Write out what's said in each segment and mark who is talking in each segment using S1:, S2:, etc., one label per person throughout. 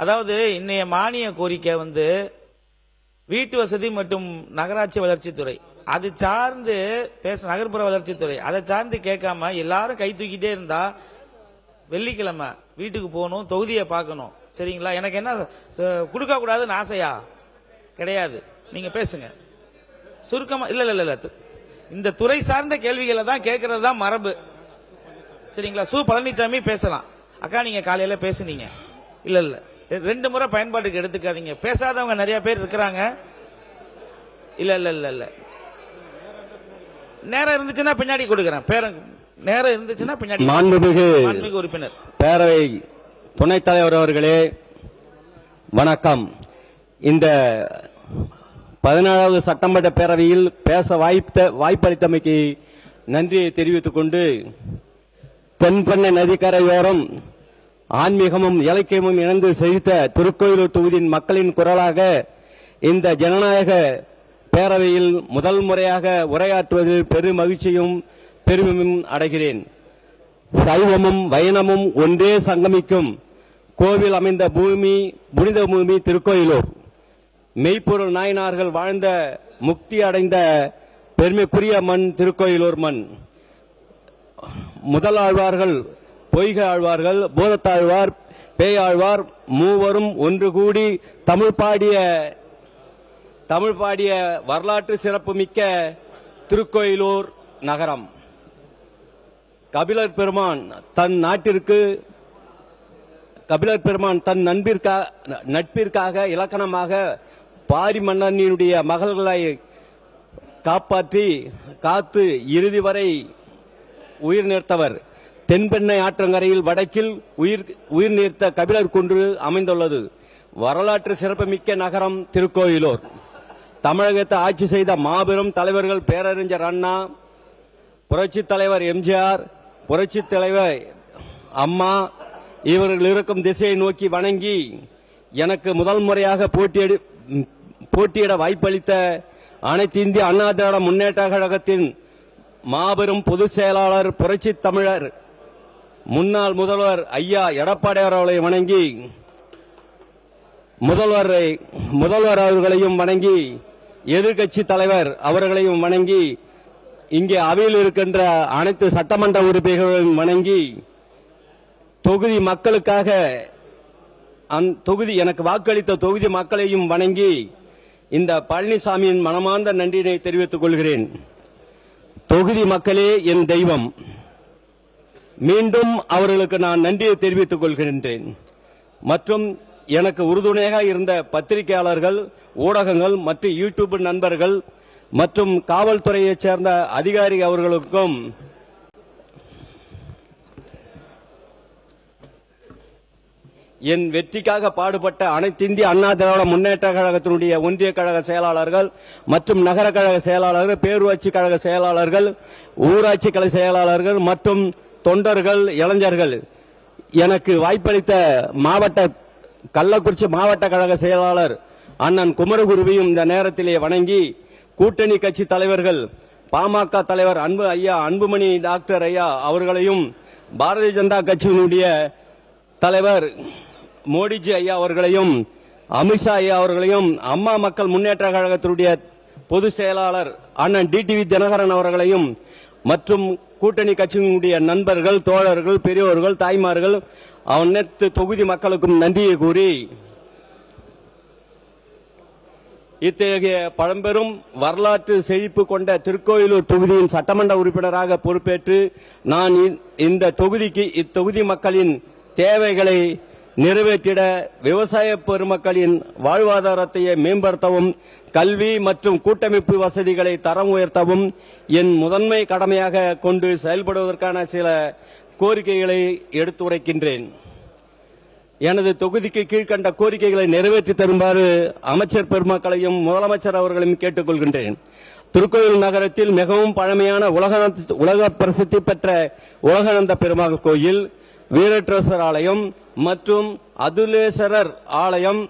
S1: அதாவது இன்னைய மானிய கோரிக்கை வீட்டு வசதி மற்றும் நகராட்சி வளர்ச்சித்துறை அது சார்ந்து நகர்ப்புற வளர்ச்சித்துறை அதை சார்ந்து கேட்காம எல்லாரும் கை தூக்கிட்டே இருந்தா வெள்ளிக்கிழமை வீட்டுக்கு போகணும், தொகுதியை பார்க்கணும். சரிங்களா? எனக்கு என்ன கொடுக்க கூடாதுன்னு ஆசையா கிடையாது. நீங்க பேசுங்க சுருக்கமா. இல்ல இல்ல இல்ல இந்த துறை சார்ந்த கேள்விகளை தான் கேட்கறது தான் மரபு. சரிங்களா? சு பழனிசாமி பேசலாம். அக்கா நீங்க காலையில பேசுனீங்க. இல்ல இல்ல 2 முறை பயன்பாட்டுக்கு எடுத்துக்காதீங்க. பேசாதவங்க நிறைய பேர் இருக்கிறாங்க. இல்ல இல்ல இல்ல இல்ல நேரம் இருந்துச்சுன்னா பின்னாடி கொடுக்கிறேன். நேரம் இருந்துச்சுன்னா பின்னாடி. மாண்புமிகு உறுப்பினர்
S2: பேரவை துணைத் தலைவர் அவர்களே வணக்கம். இந்த 17வது சட்டமன்ற பேரவையில் பேச வாய்ப்பளித்தமைக்கு நன்றியை தெரிவித்துக் கொண்டு, தென்பெண்ணை நதிக்கரையோரம் ஆன்மீகமும் இலக்கியமும் இணைந்து செழித்த திருக்கோயிலூர் தொகுதியின் மக்களின் குரலாக இந்த ஜனநாயக பேரவையில் முதல் முறையாக உரையாற்றுவதில் பெரும் மகிழ்ச்சியும் பெருமையும் அடைகிறேன். சைவமும் வைணமும் ஒன்றே சங்கமிக்கும் கோவில் அமைந்த பூமி, புனித பூமி திருக்கோயிலூர். மெய்ப்பொருள் நாயனார்கள் வாழ்ந்த, முக்தி அடைந்த பெருமைக்குரிய மண் திருக்கோயிலூர் மண். முதல் ஆழ்வார்கள், பொய்க ஆழ்வார்கள், பூதத்தாழ்வார், பேயாழ்வார் மூவரும் ஒன்று கூடி தமிழ் பாடிய வரலாற்று சிறப்புமிக்க திருக்கோயிலூர் நகரம். கபிலர் பெருமான் தன் நட்பிற்காக இலக்கணமாக பாரி மன்னனுடைய மகள்களை காத்து இறுதி வரை உயிர் நீர்த்தவர். தென்பெண்ணை ஆற்றங்கரையில் வடக்கில் உயிர் நீர்த்த கபிலர் குன்று அமைந்துள்ளது. வரலாற்று சிறப்புமிக்க நகரம் திருக்கோயிலூர். தமிழகத்தை ஆட்சி செய்த மாபெரும் தலைவர்கள் பேரறிஞர் அண்ணா, புரட்சி தலைவர் எம்ஜிஆர், புரட்சி தலைவர் அம்மா இவர்கள் இருக்கும் திசையை நோக்கி வணங்கி எனக்கு முதல் முறையாக போட்டியிட வாய்ப்பளித்த அனைத்து இந்திய அண்ணா திராவிட முன்னேற்ற கழகத்தின் மாபெரும் பொதுச் செயலாளர், புரட்சி தமிழர் முன்னாள் முதல்வர் ஐயா எடப்பாடியார் அவர்களை வணங்கி, முதல்வர் அவர்களையும் வணங்கி, எதிர்கட்சி தலைவர் அவர்களையும் வணங்கி, இங்கே அவையில் இருக்கின்ற அனைத்து சட்டமன்ற உறுப்பினர்களையும் வணங்கி, தொகுதி மக்களுக்காக எனக்கு வாக்களித்த தொகுதி மக்களையும் வணங்கி, இந்த பழனிசாமியின் மனமார்ந்த நன்றியினை தெரிவித்துக் கொள்கிறேன். தொகுதி மக்களே என் தெய்வம். மீண்டும் அவர்களுக்கு நான் நன்றியை தெரிவித்துக் கொள்கின்றேன். மற்றும் எனக்கு உறுதுணையாக இருந்த பத்திரிகையாளர்கள், ஊடகங்கள் மற்றும் யூடியூப் நண்பர்கள் மற்றும் காவல்துறையைச் சேர்ந்த அதிகாரி அவர்களுக்கும் என் வெற்றிக்காக பாடுபட்ட அனைத்து இந்திய அண்ணா திராவிட முன்னேற்ற கழகத்தினுடைய ஒன்றிய கழக செயலாளர்கள் மற்றும் நகர கழக செயலாளர்கள், பேரூராட்சி கழக செயலாளர்கள், ஊராட்சி கழக செயலாளர்கள் மற்றும் தொண்டர்கள், இளைஞர்கள், எனக்கு வாய்ப்பளித்த கள்ளக்குறிச்சி மாவட்ட கழக செயலாளர் அண்ணன் குமரகுருவியும் இந்த நேரத்திலே வணங்கி, கூட்டணி கட்சி தலைவர்கள், பாமக தலைவர் அன்புமணி டாக்டர் ஐயா அவர்களையும், பாரதிய ஜனதா கட்சியினுடைய தலைவர் மோடிஜி ஐயா அவர்களையும், அமித்ஷா ஐயா அவர்களையும், அம்மா மக்கள் முன்னேற்ற கழகத்தினுடைய பொதுச் செயலாளர் அண்ணன் டிடிவி தினகரன் அவர்களையும் மற்றும் கூட்டணி கட்சியினுடைய நண்பர்கள், தோழர்கள், பெரியோர்கள், தாய்மார்கள், அனைத்து தொகுதி மக்களுக்கும் நன்றியை கூறி, இத்தகைய பழம்பெரும் வரலாற்று செழிப்பு கொண்ட திருக்கோயிலூர் தொகுதியின் சட்டமன்ற உறுப்பினராக பொறுப்பேற்று நான் இத்தொகுதி மக்களின் தேவைகளை நிறைவேற்றிட, விவசாய பெருமக்களின் வாழ்வாதாரத்தை மேம்படுத்தவும், கல்வி மற்றும் கூட்டமைப்பு வசதிகளை தரம் உயர்த்தவும் என் முதன்மை கடமையாக கொண்டு செயல்படுவதற்கான சில கோரிக்கைகளை எடுத்துரைக்கின்றேன். எனது தொகுதிக்கு கீழ்கண்ட கோரிக்கைகளை நிறைவேற்றி தருமாறு அமைச்சர் பெருமக்களையும் முதலமைச்சர் அவர்களையும் கேட்டுக்கொள்கின்றேன். திருக்கோயில் நகரத்தில் மிகவும் பழமையான உலக பிரசித்தி பெற்ற உலகானந்த பெருமாள் கோயில், வீரேஸ்வரர் ஆலயம் மற்றும் அதுலேஸ்வரர் ஆலயம்,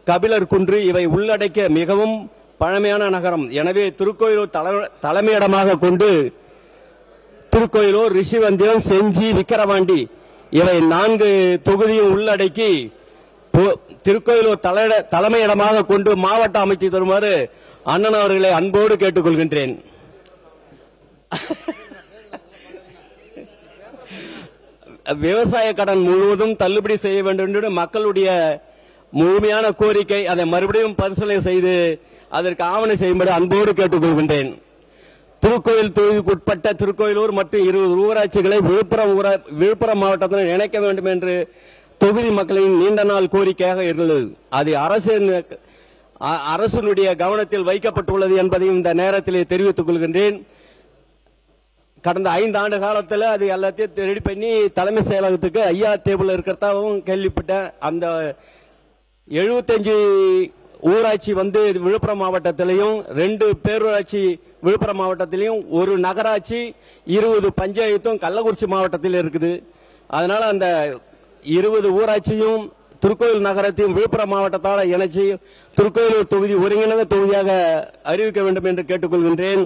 S2: கபிலர் குன்று இவை உள்ளடக்கிய மிகவும் பழமையான நகரம். எனவே திருக்கோயிலூர் தலைமையிடமாக கொண்டு திருக்கோயிலூர், ரிஷிவந்தியம், செஞ்சி, விக்கிரவாண்டி இவை 4 தொகுதியும் உள்ளடக்கி திருக்கோயிலூர் தலைமையிடமாக கொண்டு மாவட்டம் அமைத்து தருமாறு அண்ணன் அவர்களை அன்போடு கேட்டுக்கொள்கின்றேன். விவசாய கடன் முழுவதும் தள்ளுபடி செய்ய வேண்டும் என்று மக்களுடைய முழுமையான கோரிக்கை. அதை மறுபடியும் பரிசீலனை செய்து அதற்கு ஆவணம் செய்யும்படி அன்போடு கேட்டுக்கொள்கின்றேன். திருக்கோயில் தொகுதிக்கு உட்பட்ட திருக்கோயிலூர் மற்றும் 20 ஊராட்சிகளை விழுப்புரம் மாவட்டத்தில் இணைக்க வேண்டும் என்று தொகுதி மக்களின் நீண்ட நாள் கோரிக்கையாக இருந்தது. அது அரசினுடைய கவனத்தில் வைக்கப்பட்டுள்ளது என்பதையும் இந்த நேரத்திலே தெரிவித்துக் கொள்கின்றேன். கடந்த 5 ஆண்டு காலத்தில் அது எல்லாத்தையும் ரெடி பண்ணி தலைமை செயலகத்துக்கு ஐயா டேபிள் இருக்கிறதாவும் கேள்விப்பட்டேன். அந்த 75 ஊராட்சி விழுப்புரம் மாவட்டத்திலையும் 2 பேரூராட்சி விழுப்புரம் மாவட்டத்திலையும் 1 நகராட்சி 20 பஞ்சாயத்தும் கள்ளக்குறிச்சி மாவட்டத்தில் இருக்குது. அதனால அந்த 20 ஊராட்சியும் திருக்கோயில் நகரத்தையும் விழுப்புரம் மாவட்டத்தால் இணைச்சி திருக்கோயிலூர் தொகுதி ஒருங்கிணைந்த தொகுதியாக அறிவிக்க வேண்டும் என்று கேட்டுக்கொள்கின்றேன்.